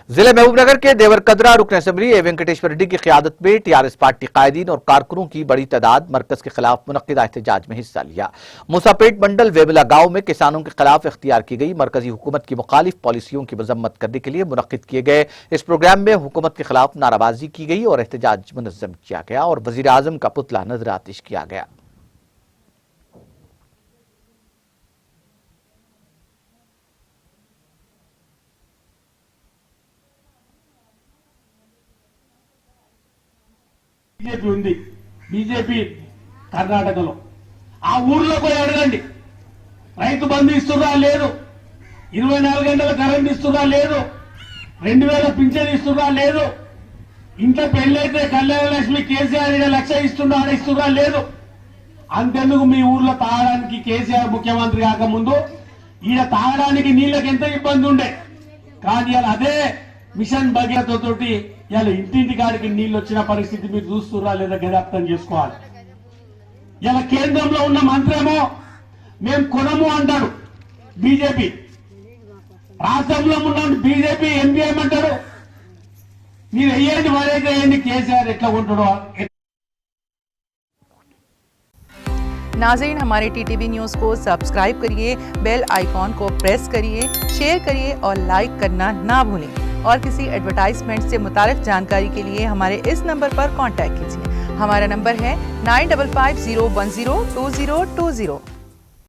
जिले महबूबनगर के देवरकदरा रुकन असेंबली ए वेंकटेश्वर रेड्डी की क़यादत में टीआरएस पार्टी कायदीन और कारकुनों की बड़ी तादाद मरकज के खिलाफ मुनक्किदा एहतजाज में हिस्सा लिया। मूसापेट मंडल वेमिला गांव में किसानों के खिलाफ इख्तियार की गई मरकजी हुकूमत की मुखालिफ पॉलिसियों की मजम्मत करने के लिए मुनक्किद किए गए इस प्रोग्राम में हुकूमत के खिलाफ नाराबाजी की गई और एहतजाज मुनज़्ज़म किया गया और वज़ीर आज़म का पुतला नजर आतिश किया गया। బీజేపీ ఉంది, బీజేపీ కర్ణాటకలో ఆ ఊర్లో పోయి అడగండి, రైతు బంధు ఇస్తున్నా లేదు, 24 గంటల కరెంట్ ఇస్తున్నా లేదు, 2000 పింఛన్ ఇస్తున్నా లేదు, ఇంట్లో పెళ్ళైతే కళ్యాణ లక్ష్మి కేసీఆర్ 1,00,000 ఇస్తున్నా లేదు. అంతెందుకు మీ ఊర్లో తాగడానికి కేసీఆర్ ముఖ్యమంత్రి కాకముందు ఈడ తాగడానికి నీళ్ళకి ఎంత ఇబ్బంది ఉండే, కానీ అదే మిషన్ భగీరథ తోటి ఇలా ఇంటింటి కాడికి నీళ్లు వచ్చిన పరిస్థితి మీరు చూస్తున్నా లేదా గది అర్థం చేసుకోవాలి. ఇలా కేంద్రంలో ఉన్న మంత్రేమో మేము కొనము అంటాడు బీజేపీ, రాష్ట్రంలో ఉన్న బీజేపీ ఎంపీ ఏమంటాడు, మీరు వేయండి మరైతే వేయండి, కేసీఆర్ ఎట్లా ఉంటాడో. नाज़रीन, हमारे टीटीवी न्यूज़ को सब्सक्राइब करिए, बेल आइकॉन को प्रेस करिए, शेयर करिए और लाइक करना ना भूलें। और किसी एडवर्टाइजमेंट से मुताल्लिक़ जानकारी के लिए हमारे इस नंबर पर कांटेक्ट कीजिए। हमारा नंबर है 9550102020।